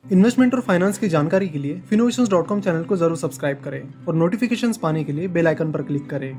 Investment और finance की जानकारी के लिए Finnovations.com चैनल को जरूर सब्सक्राइब करें और नोटिफिकेशंस पाने के लिए बेल आइकन पर क्लिक करें।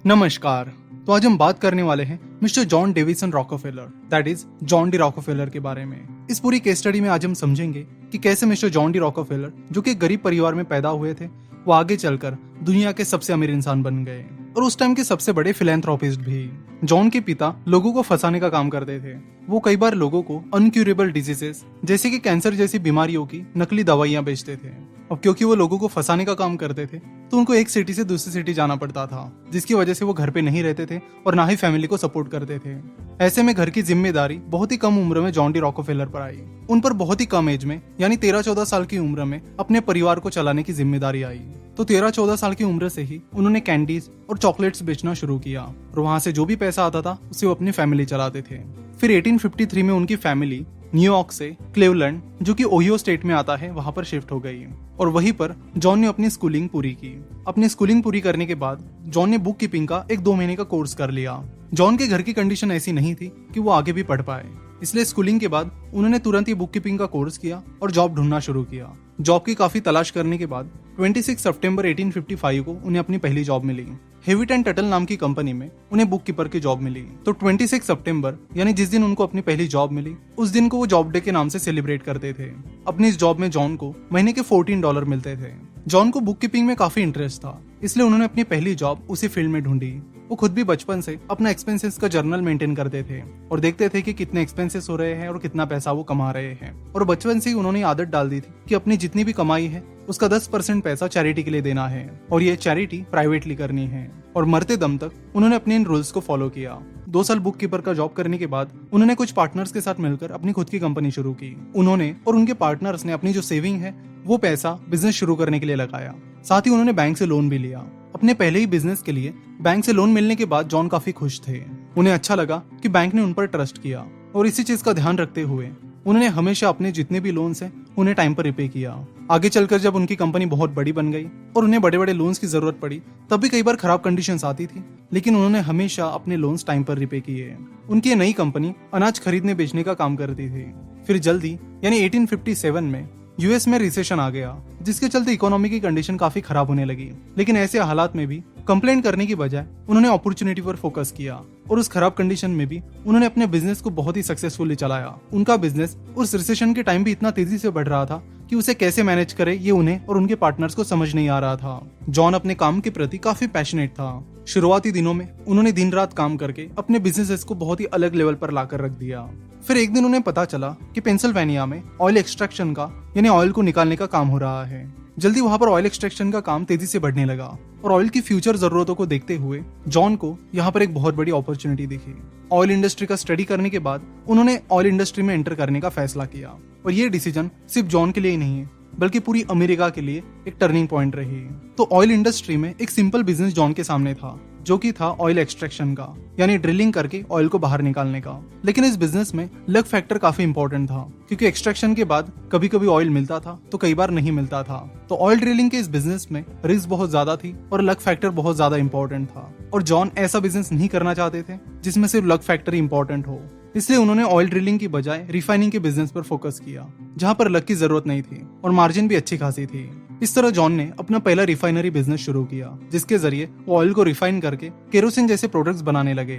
नमस्कार। तो आज हम बात करने वाले हैं mister John Davison Rockefeller, that is John D Rockefeller के बारे में। इस पूरी केस स्टडी में आज हम समझेंगे कि कैसे मिस्टर जॉन डी रॉकफेलर, जो कि एक गरीब परिवार में पैदा हुए थे, वो आगे चलकर दुनिया के सबसे अमीर इंसान बन गए और उस टाइम के सबसे बड़े फिलैंथ्रोपिस्ट भी। जॉन के पिता लोगों को फंसाने का काम करते थे। वो कई बार लोगों को अनक्यूरेबल डिजीजेस जैसे कि कैंसर जैसी बीमारियों की नकली दवाइयां बेचते थे। अब क्योंकि वो लोगों को फंसाने का काम करते थे तो उनको एक सिटी से दूसरी सिटी जाना पड़ता था, जिसकी वजह से वो घर पे नहीं रहते थे और ना ही फैमिली को सपोर्ट करते थे। ऐसे में घर की जिम्मेदारी बहुत ही कम उम्र में जॉन डी रॉकफेलर पर आई। उन पर बहुत ही कम एज में यानी 13-14 साल की उम्र में अपने परिवार को चलाने की जिम्मेदारी आई। तो 13-14 साल की उम्र से ही उन्होंने कैंडीज और चॉकलेट्स बेचना शुरू किया और वहां से जो भी पैसा आता था उसे वो अपनी फैमिली चलाते थे। फिर 1853 में उनकी फैमिली न्यूयॉर्क से क्लेवलैंड, जो कि ओहियो स्टेट में आता है, वहां पर शिफ्ट हो गई और वहीं पर जॉन ने अपनी स्कूलिंग पूरी की। अपनी स्कूलिंग पूरी करने के बाद जॉन ने बुक कीपिंग का एक 2 महीने का कोर्स कर लिया। जॉन के घर की कंडीशन ऐसी नहीं थी कि वो आगे भी पढ़ पाए, इसलिए स्कूलिंग के बाद उन्होंने तुरंत ही बुक कीपिंग का कोर्स किया और जॉब ढूंढना शुरू किया। जॉब की काफी तलाश करने के बाद 26 सितंबर 1855 को उन्हें अपनी पहली जॉब मिली। हेविट एंड टटल नाम की कंपनी में उन्हें बुक कीपर की जॉब मिली। तो 26 सितंबर यानी जिस दिन उनको अपनी पहली जॉब मिली, उस दिन को वो जॉब डे के नाम से सेलिब्रेट करते थे। अपनी इस जॉब में जॉन को महीने के $14 मिलते थे। जॉन को बुक कीपिंग में काफी इंटरेस्ट था, इसलिए उन्होंने अपनी पहली जॉब उसी फील्ड में ढूंढी। वो खुद भी बचपन से अपना एक्सपेंसेस का जर्नल मेंटेन करते थे और देखते थे कि कितने एक्सपेंसेस हो रहे हैं और कितना पैसा वो कमा रहे हैं। और बचपन से ही उन्होंने आदत डाल दी थी कि अपनी जितनी भी कमाई है उसका 10% पैसा चैरिटी के लिए देना है और ये चैरिटी प्राइवेटली करनी है। और मरते दम तक उन्होंने अपने इन रूल्स को फॉलो किया। 2 साल बुक कीपर का जॉब करने के बाद उन्होंने कुछ पार्टनर्स के साथ मिलकर अपनी खुद की कंपनी शुरू की। उन्होंने और उनके पार्टनर्स ने अपनी जो सेविंग है वो पैसा बिजनेस शुरू करने के लिए लगाया। साथ ही उन्होंने बैंक से लोन भी लिया। अपने पहले ही बिजनेस के लिए बैंक से लोन मिलने के बाद जॉन काफी खुश थे। उन्हें अच्छा लगा कि बैंक ने उन पर ट्रस्ट किया और इसी चीज का ध्यान रखते हुए उन्होंने हमेशा अपने जितने भी लोन्स हैं उन्हें टाइम पर रिपे किया। आगे चलकर जब उनकी कंपनी बहुत बड़ी बन गई और उन्हें बड़े बड़े लोन्स की जरूरत पड़ी, तब भी कई बार खराब कंडीशंस आती थी, लेकिन उन्होंने हमेशा अपने लोन्स टाइम पर रिपे किए। उनकी ये नई कंपनी अनाज खरीदने बेचने का काम करती थी। फिर जल्दी यानी 1857 में यूएस में रिसेशन आ गया, जिसके चलते इकोनॉमी की कंडीशन काफी खराब होने लगी। लेकिन ऐसे हालात में भी कंप्लेन करने की बजाय उन्होंने अपॉर्चुनिटी पर फोकस किया और उस खराब कंडीशन में भी उन्होंने अपने बिजनेस को बहुत ही सक्सेसफुली चलाया। उनका बिजनेस उस रिसेशन के टाइम भी इतना तेजी से बढ़ रहा था कि उसे कैसे मैनेज करे ये उन्हें और उनके पार्टनर्स को समझ नहीं आ रहा था। जॉन अपने काम के प्रति काफी पैशनेट था। शुरुआती दिनों में उन्होंने दिन रात काम करके अपने बिजनेसेस को बहुत ही अलग लेवल पर लाकर रख दिया। फिर एक दिन उन्हें पता चला कि पेंसिल्वेनिया में ऑयल एक्सट्रैक्शन का यानी ऑयल को निकालने का काम हो रहा है। जल्दी वहां पर ऑयल एक्सट्रैक्शन का काम तेजी से बढ़ने लगा और ऑयल की फ्यूचर जरूरतों को देखते हुए जॉन को यहाँ पर एक बहुत बड़ी अपॉर्चुनिटी दिखी। ऑयल इंडस्ट्री का स्टडी करने के बाद उन्होंने ऑयल इंडस्ट्री में एंटर करने का फैसला किया और ये डिसीजन सिर्फ जॉन के लिए ही नहीं है बल्कि पूरी अमेरिका के लिए एक टर्निंग पॉइंट रही। तो ऑयल इंडस्ट्री में एक सिंपल बिजनेस जॉन के सामने था, जो कि था ऑयल एक्सट्रैक्शन का यानी ड्रिलिंग करके ऑयल को बाहर निकालने का। लेकिन इस बिजनेस में लक फैक्टर काफी इंपॉर्टेंट था, क्योंकि एक्सट्रैक्शन के बाद कभी कभी ऑयल मिलता था तो कई बार नहीं मिलता था। तो ऑयल ड्रिलिंग के इस बिजनेस में रिस्क बहुत ज्यादा थी और लक फैक्टर बहुत ज्यादा इंपॉर्टेंट था। और जॉन ऐसा बिजनेस नहीं करना चाहते थे जिसमें सिर्फ लक फैक्टर इंपॉर्टेंट हो, इसलिए उन्होंने ऑयल ड्रिलिंग की बजाय रिफाइनिंग के बिजनेस पर फोकस किया, जहां पर लक की जरूरत नहीं थी और मार्जिन भी अच्छी खासी थी। इस तरह जॉन ने अपना पहला रिफाइनरी बिजनेस शुरू किया, जिसके जरिए वो ऑयल को रिफाइन करके केरोसिन जैसे प्रोडक्ट्स बनाने लगे।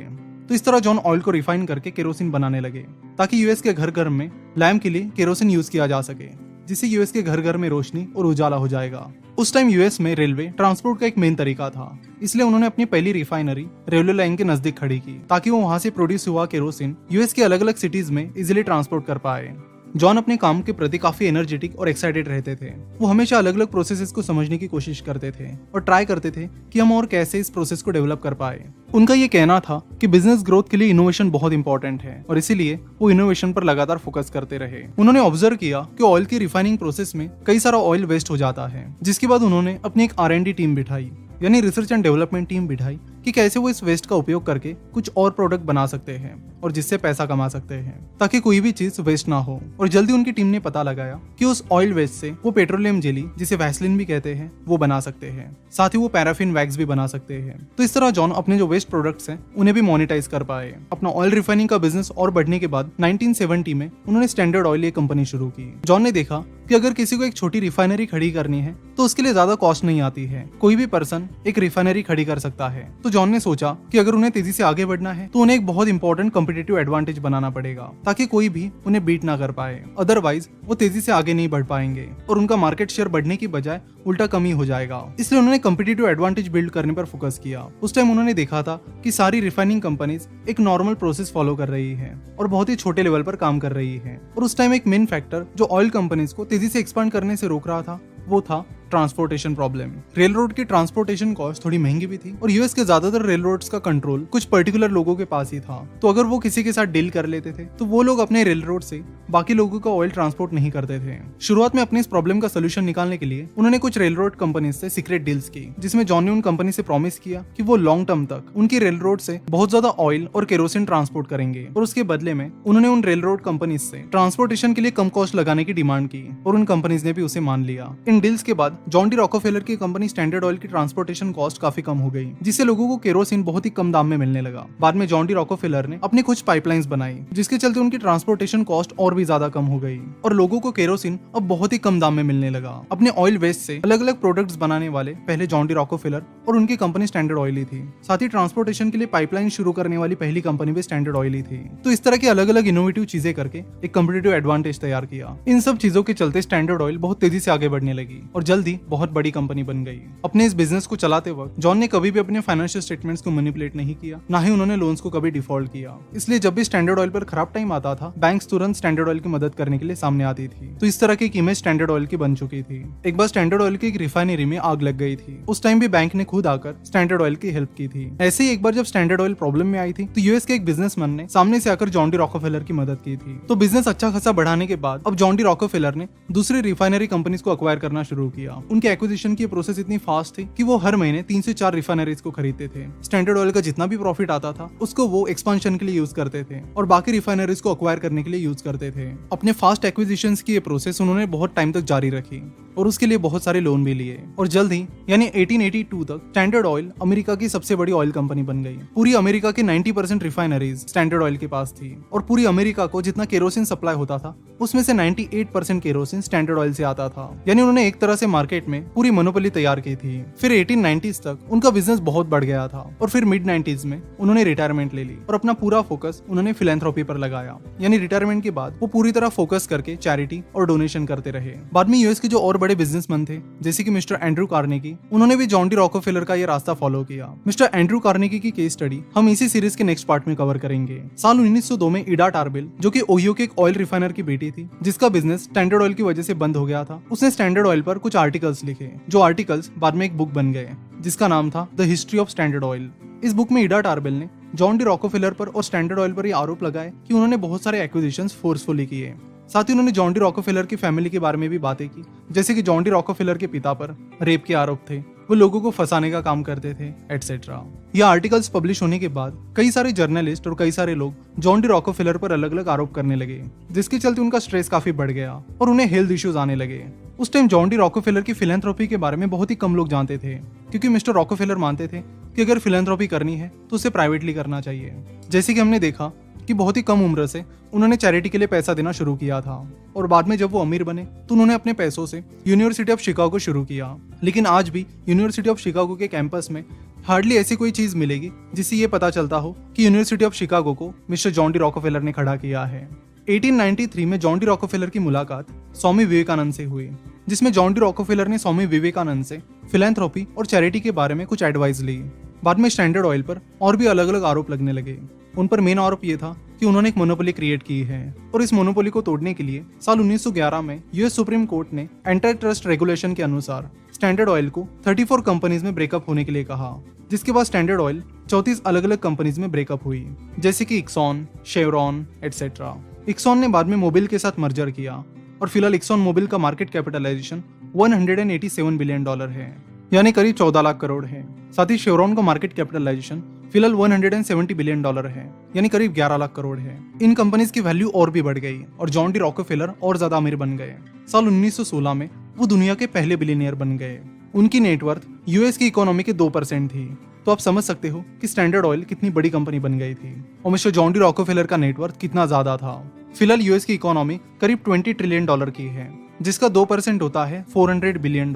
तो इस तरह जॉन ऑयल को रिफाइन करके केरोसिन बनाने लगे ताकि यूएस के घर घर में लैम्प के लिए केरोसिन यूज किया जा सके, जिससे यूएस के घर घर में रोशनी और उजाला हो जाएगा। उस टाइम यूएस में रेलवे ट्रांसपोर्ट का एक मेन तरीका था, इसलिए उन्होंने अपनी पहली रिफाइनरी रेलवे लाइन के नजदीक खड़ी की ताकि वो वहां से प्रोड्यूस हुआ केरोसिन यूएस के अलग अलग सिटीज में इजिली ट्रांसपोर्ट कर पाए। जॉन अपने काम के प्रति काफी एनर्जेटिक और एक्साइटेड रहते थे। वो हमेशा अलग अलग प्रोसेसेस को समझने की कोशिश करते थे और ट्राई करते थे कि हम और कैसे इस प्रोसेस को डेवलप कर पाए। उनका ये कहना था कि बिजनेस ग्रोथ के लिए इनोवेशन बहुत इंपॉर्टेंट है और इसीलिए वो इनोवेशन पर लगातार फोकस करते रहे। उन्होंने ऑब्जर्व किया कि ऑयल की रिफाइनिंग प्रोसेस में कई सारा ऑयल वेस्ट हो जाता है, जिसके बाद उन्होंने अपनी एक R&D टीम बिठाई यानी रिसर्च एंड डेवलपमेंट टीम बिठाई, कि कैसे वो इस वेस्ट का उपयोग करके कुछ और प्रोडक्ट बना सकते हैं और जिससे पैसा कमा सकते हैं ताकि कोई भी चीज वेस्ट ना हो। और जल्दी उनकी टीम ने पता लगाया कि उस ऑयल वेस्ट से वो पेट्रोलियम जेली, जिसे वैसलीन भी कहते हैं, वो बना सकते हैं। साथ ही वो पैराफिन वैक्स भी बना सकते हैं। तो इस तरह जॉन अपने जो वेस्ट प्रोडक्ट्स हैं उन्हें भी मोनेटाइज कर पाए। अपना ऑयल रिफाइनिंग का बिजनेस और बढ़ने के बाद 1970 में उन्होंने स्टैंडर्ड ऑयल ये कंपनी शुरू की। जॉन ने देखा कि अगर किसी को एक छोटी रिफाइनरी खड़ी करनी है तो उसके लिए ज्यादा कॉस्ट नहीं आती है, कोई भी पर्सन एक रिफाइनरी खड़ी कर सकता है। तो जॉन ने सोचा कि अगर उन्हें तेजी से आगे बढ़ना है तो उन्हें एक बहुत इंपॉर्टेंट कॉम्पिटिटिव एडवांटेज बनाना पड़ेगा ताकि कोई भी उन्हें बीट ना कर पाए। अदरवाइज वो तेजी से आगे नहीं बढ़ पाएंगे और उनका मार्केट शेयर बढ़ने की बजाय उल्टा कमी हो जाएगा। इसलिए उन्होंने कॉम्पिटिटिव एडवांटेज बिल्ड करने पर फोकस किया। उस टाइम उन्होंने देखा था कि सारी रिफाइनिंग कंपनीज एक नॉर्मल प्रोसेस फॉलो कर रही है और बहुत ही छोटे लेवल पर काम कर रही है। और उस टाइम एक मेन फैक्टर जो ऑयल कंपनीज को तेजी से एक्सपांड करने से रोक रहा था वो था ट्रांसपोर्टेशन प्रॉब्लम। रेल रोड की ट्रांसपोर्टेशन कॉस्ट थोड़ी महंगी भी थी और यूएस के ज्यादातर रेल रोड्स का कंट्रोल कुछ पर्टिकुलर लोगों के पास ही था। तो अगर वो किसी के साथ डील कर लेते थे तो वो लोग अपने रेल रोड से बाकी लोगों का ऑयल ट्रांसपोर्ट नहीं करते थे। शुरुआत में अपने इस प्रॉब्लम का सोल्यूशन निकालने के लिए उन्होंने कुछ रेल रोड कंपनी से सीक्रेट डील्स की, जिसमें जॉन ने उन कंपनी से प्रॉमिस किया कि वो लॉन्ग टर्म तक उनकी रेल रोड से बहुत ज्यादा ऑयल और केरोसिन ट्रांसपोर्ट करेंगे और उसके बदले में उन्होंने उन रेल रोड कंपनीज से ट्रांसपोर्टेशन के लिए कम कॉस्ट लगाने की डिमांड की और उन कंपनीज ने भी उसे मान लिया। इन डील्स के बाद जॉन डी रॉकफेलर की कंपनी स्टैंडर्ड ऑयल की ट्रांसपोर्टेशन कॉस्ट काफी कम हो गई, जिससे लोगों को केरोसिन बहुत ही कम दाम में मिलने लगा। बाद में जॉन डी रॉकफेलर ने अपनी कुछ पाइपलाइंस बनाई, जिसके चलते उनकी ट्रांसपोर्टेशन कॉस्ट और भी ज्यादा कम हो गई और लोगों को केरोसिन अब बहुत ही कम दाम में मिलने लगा। अपने ऑयल वेस्ट से अलग अलग प्रोडक्ट्स बनाने वाले पहले जॉन डी रॉकफेलर और उनकी कंपनी स्टैंडर्ड ऑयल ही थी। साथ ही ट्रांसपोर्टेशन के लिए पाइपलाइन शुरू करने वाली पहली कंपनी भी स्टैंडर्ड ऑयल ही थी। तो इस तरह की अलग अलग इनोवेटिव चीजें करके एक कॉम्पिटिटिव एडवांटेज तैयार किया। इन सब चीजों के चलते स्टैंडर्ड ऑयल बहुत तेजी से आगे बढ़ने लगी और जल्दी बहुत बड़ी कंपनी बन गई। अपने इस बिजनेस को चलाते वक्त जॉन ने कभी भी अपने फाइनेंशियल स्टेटमेंट्स को मैनिपुलेट नहीं किया, ना ही उन्होंने लोन्स को कभी डिफॉल्ट किया। इसलिए जब भी स्टैंडर्ड ऑयल पर खराब टाइम आता था, बैंक्स तुरंत स्टैंडर्ड ऑयल की मदद करने के लिए सामने आती थी। तो इस तरह की एक इमेज स्टैंडर्ड ऑयल की बन चुकी थी। एक बार स्टैंडर्ड ऑयल की एक रिफाइनरी में आग लग गई थी। उस टाइम भी बैंक ने खुद आकर स्टैंडर्ड ऑयल की हेल्प की थी। ऐसे ही एक बार जब स्टैंडर्ड ऑयल प्रॉब्लम में आई थी तो यूएस के एक बिजनेसमैन ने सामने से आकर जॉन डी रॉकफेलर की मदद की थी। तो बिजनेस अच्छा खासा बढ़ाने के बाद अब जॉन डी रॉकफेलर ने दूसरी रिफाइनरी कंपनीज को अक्वायर करना शुरू किया। उनके एक्विजिशन की प्रोसेस इतनी फास्ट थी कि वो हर महीने 3 से 4 रिफाइनरीज को खरीदते थे। स्टैंडर्ड ऑयल का जितना भी प्रॉफिट आता था उसको वो एक्सपांशन के लिए यूज करते थे और बाकी रिफाइनरीज को अक्वायर करने के लिए यूज करते थे। अपने फास्ट एक्विजिशंस की ये प्रोसेस उन्होंने बहुत टाइम तक जारी रखी और उसके लिए बहुत सारे लोन भी लिए और जल्द ही यानी 1882 तक स्टैंडर्ड ऑयल अमेरिका की सबसे बड़ी ऑयल कंपनी बन गई। पूरी अमेरिका की 90% रिफाइनरीज स्टैंडर्ड ऑयल के पास थी और पूरी अमेरिका को जितना केरोसिन सप्लाई होता था उसमें से 98% केरोसिन स्टैंडर्ड ऑयल से आता था। यानी उन्होंने एक तरह से मार्केट में पूरी मोनोपोली तैयार की थी। फिर 1890s तक उनका बिजनेस बहुत बढ़ गया था और फिर मिड 90s में उन्होंने रिटायरमेंट ले ली और अपना पूरा फोकस उन्होंने फिलैंथ्रोपी पर लगाया। यानी रिटायरमेंट के बाद वो पूरी तरह फोकस करके चैरिटी और डोनेशन करते रहे। बाद में यूएस के जो और बड़े बिजनेसमैन थे जैसे कि मिस्टर एंड्रू कार्नेगी, उन्होंने भी जॉन डी रॉकफेलर का ये रास्ता फॉलो किया। मिस्टर एंड्रू कार्नेगी की केस स्टडी हम इसी सीरीज के नेक्स्ट पार्ट में कवर करेंगे। साल 1902 में इडा टार्बिल, जो कि ओहियो के एक ऑयल रिफाइनर की बेटी थी जिसका बिजनेस स्टैंडर्ड ऑयल की वजह से बंद हो गया था, उसने स्टैंडर्ड ऑयल पर कुछ आर्टिकल्स लिखे जो आर्टिकल्स बाद में एक बुक बन गए जिसका नाम था the history of standard oil. इस बुक में इडा टार्बिल ने जॉन डी रॉकफेलर पर और स्टैंडर्ड ऑयल पर ये आरोप लगाए कि उन्होंने बहुत सारे एक्विजिशंस फोर्सफुली किए। साथ ही उन्होंने जॉन डी रॉकफेलर की फैमिली के बारे में भी बातें की, जैसे कि जॉन डी रॉकफेलर के पिता पर रेप के आरोप थे, वो लोगों को फंसाने का काम करते थे, एटसेट्रा। यह आर्टिकल्स पब्लिश होने के बाद कई सारे जर्नलिस्ट और कई सारे लोग जॉन डी रॉकफेलर पर अलग अलग आरोप करने लगे, जिसके चलते उनका स्ट्रेस काफी बढ़ गया और उन्हें हेल्थ इश्यूज आने लगे। उस टाइम जॉन डी रॉकफेलर की फिलैंथ्रोपी के बारे में बहुत ही कम लोग जानते थे, क्योंकि मिस्टर रॉकफेलर मानते थे कि अगर फिलैंथ्रोपी करनी है तो उसे प्राइवेटली करना चाहिए। जैसे कि हमने देखा कि बहुत ही कम उम्र से उन्होंने चैरिटी के लिए पैसा देना शुरू किया था और बाद में जब वो अमीर बने तो उन्होंने अपने पैसों से यूनिवर्सिटी ऑफ शिकागो शुरू किया। लेकिन आज भी यूनिवर्सिटी ऑफ शिकागो के कैंपस में हार्डली ऐसी कोई चीज मिलेगी जिससे ये पता चलता हो कि यूनिवर्सिटी ऑफ शिकागो को मिस्टर जॉन डी रॉकफेलर ने खड़ा किया है। 1893 में जॉन डी रॉकफेलर की मुलाकात स्वामी विवेकानंद से हुई, जिसमें जॉन डी रॉकफेलर ने स्वामी विवेकानंद से फिलैंथ्रोपी और चैरिटी के बारे में कुछ एडवाइस ली। बाद में स्टैंडर्ड ऑयल पर और भी अलग अलग आरोप लगने लगे। उन पर मेन आरोप ये था कि उन्होंने एक मोनोपोली क्रिएट की है और इस मोनोपोली को तोड़ने के लिए साल 1911 में यूएस सुप्रीम कोर्ट ने एंटी ट्रस्ट रेगुलेशन के अनुसार स्टैंडर्ड ऑयल को 34 कंपनीज में ब्रेकअप होने के लिए कहा, जिसके बाद स्टैंडर्ड ऑयल 34 अलग अलग कंपनीज में ब्रेकअप हुई, जैसे कि इक्सॉन, शेवरॉन एटसेट्रा। इक्सॉन ने बाद में मोबिल के साथ मर्जर किया और फिलहाल इक्सॉन मोबिल का मार्केट कैपिटलाइजेशन $187 बिलियन है। यानी करीब 14 लाख करोड़ है। साथ ही शेवरॉन का मार्केट कैपिटलाइजेशन फिलहाल $170 बिलियन है, यानी करीब 11 लाख करोड़ है। इन कंपनीज की वैल्यू और भी बढ़ गई और जॉन डी रॉकफेलर और ज्यादा अमीर बन गए। साल 1916 में वो दुनिया के पहले बिलियनियर बन गए। उनकी नेटवर्थ यूएस की इकोनॉमी के 2% थी। तो आप समझ सकते हो कि स्टैंडर्ड ऑयल कितनी बड़ी कंपनी बन गई थी और मिस्टर जॉन डी रॉकफेलर का नेटवर्थ कितना ज्यादा था। फिलहाल यूएस की इकोनॉमी करीब $20 ट्रिलियन की है, जिसका 2% होता है $400 बिलियन,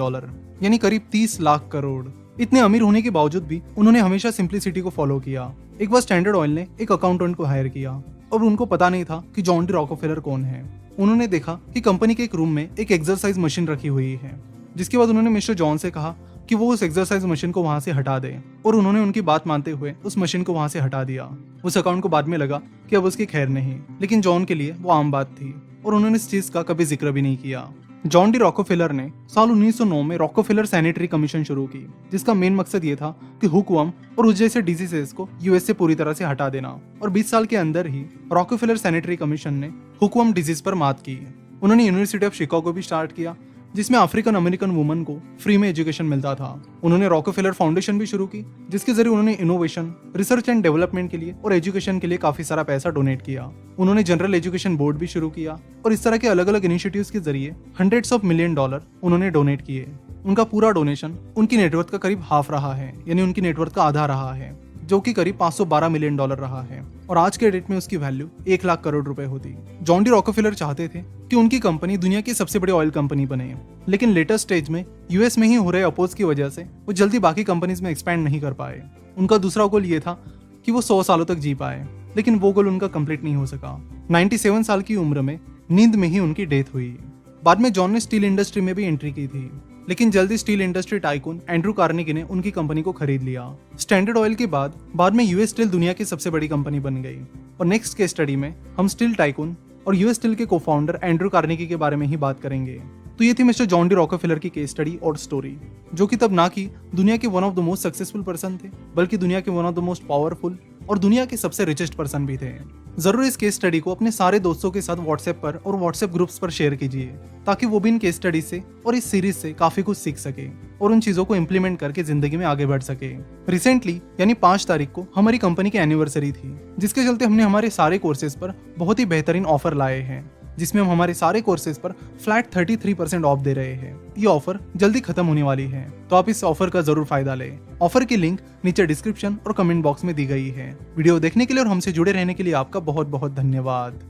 यानी करीब 30 लाख करोड़। इतने अमीर होने के बावजूद भी उन्होंने हमेशा सिंप्लिसिटी को फॉलो किया। एक बार स्टैंडर्ड ऑयल ने एक अकाउंटेंट को हायर किया और उनको पता नहीं था कि जॉन डी रॉकफेलर कौन है। उन्होंने देखा कि कंपनी के एक रूम में एक एक्सरसाइज मशीन रखी हुई है, जिसके बाद उन्होंने मिस्टर जॉन से कहा कि वो उस एक्सरसाइज मशीन को वहां से हटा दे और उन्होंने उनकी बात मानते हुए उस मशीन को वहां से हटा दिया। उस अकाउंट को बाद में लगा कि अब उसकी खैर नहीं, लेकिन जॉन के लिए वो आम बात थी और उन्होंने इस चीज का कभी जिक्र भी नहीं किया। जॉन डी रॉकफेलर ने साल 1909 में रॉकफेलर सैनिटरी कमीशन शुरू की, जिसका मेन मकसद ये था कि हुकवर्म और उस जैसे डिजीजेस को यूएस से पूरी तरह से हटा देना। और 20 साल के अंदर ही रॉकफेलर सैनिटरी कमीशन ने हुकवर्म डिजीज पर मात की। उन्होंने यूनिवर्सिटी ऑफ शिकागो भी स्टार्ट किया, जिसमें अफ्रीकन अमेरिकन वुमन को फ्री में एजुकेशन मिलता था। उन्होंने रॉकफेलर फाउंडेशन भी शुरू की, जिसके जरिए उन्होंने इनोवेशन, रिसर्च एंड डेवलपमेंट के लिए और एजुकेशन के लिए काफी सारा पैसा डोनेट किया। उन्होंने जनरल एजुकेशन बोर्ड भी शुरू किया और इस तरह के अलग अलग इनिशिएटिव्स के जरिए $100 ऑफ मिलियन उन्होंने डोनेट किए। उनका पूरा डोनेशन उनकी नेटवर्थ का करीब हाफ रहा है, यानी उनकी नेटवर्थ का आधा रहा है, जो कि करीब $512 मिलियन रहा है और आज के डेट में उसकी वैल्यू 1 लाख करोड़ रुपए होती। जॉन डी रॉकफेलर चाहते थे कि उनकी कंपनी दुनिया की सबसे बड़ी ऑयल कंपनी बने, लेकिन लेटेस्ट स्टेज में यूएस में ही हो रहे अपोज की वजह से वो जल्दी बाकी कंपनीज में एक्सपैंड नहीं कर पाए। उनका दूसरा गोल ये था कि वो 100 सालों तक जी पाए, लेकिन वो गोल उनका कंप्लीट नहीं हो सका। 97 साल की उम्र में नींद में ही उनकी डेथ हुई। बाद में जॉन ने स्टील इंडस्ट्री में भी एंट्री की थी, लेकिन जल्दी steel industry tycoon Andrew Carnegie ने उनकी कंपनी को खरीद लिया। स्टैंडर्ड ऑयल के बाद में यूएस स्टील दुनिया की सबसे बड़ी कंपनी बन गई। और नेक्स्ट केस स्टडी में हम स्टील टाइकून और यूएस स्टील के को-फाउंडर एंड्रू कार्नेगी के बारे में ही बात करेंगे। तो ये थी मिस्टर जॉन डी रॉकफेलर की केस स्टडी और स्टोरी, जो कि तब ना कि दुनिया के one of the most successful person थे, बल्कि दुनिया के one of the most powerful और दुनिया के सबसे रिचेस्ट पर्सन भी थे। जरूर इस केस स्टडी को अपने सारे दोस्तों के साथ व्हाट्सएप पर और व्हाट्सएप ग्रुप्स पर शेयर कीजिए, ताकि वो भी इन केस स्टडी से और इस सीरीज से काफी कुछ सीख सके और उन चीजों को इम्प्लीमेंट करके जिंदगी में आगे बढ़ सके। रिसेंटली यानी 5 तारीख को हमारी कंपनी की एनिवर्सरी थी, जिसके चलते हमने हमारे सारे कोर्सेज पर बहुत ही बेहतरीन ऑफर लाए हैं, जिसमें हम हमारे सारे कोर्सेज पर फ्लैट 33% ऑफ दे रहे हैं। ये ऑफर जल्दी खत्म होने वाली है, तो आप इस ऑफर का जरूर फायदा लें। ऑफर की लिंक नीचे डिस्क्रिप्शन और कमेंट बॉक्स में दी गई है। वीडियो देखने के लिए और हमसे जुड़े रहने के लिए आपका बहुत बहुत धन्यवाद।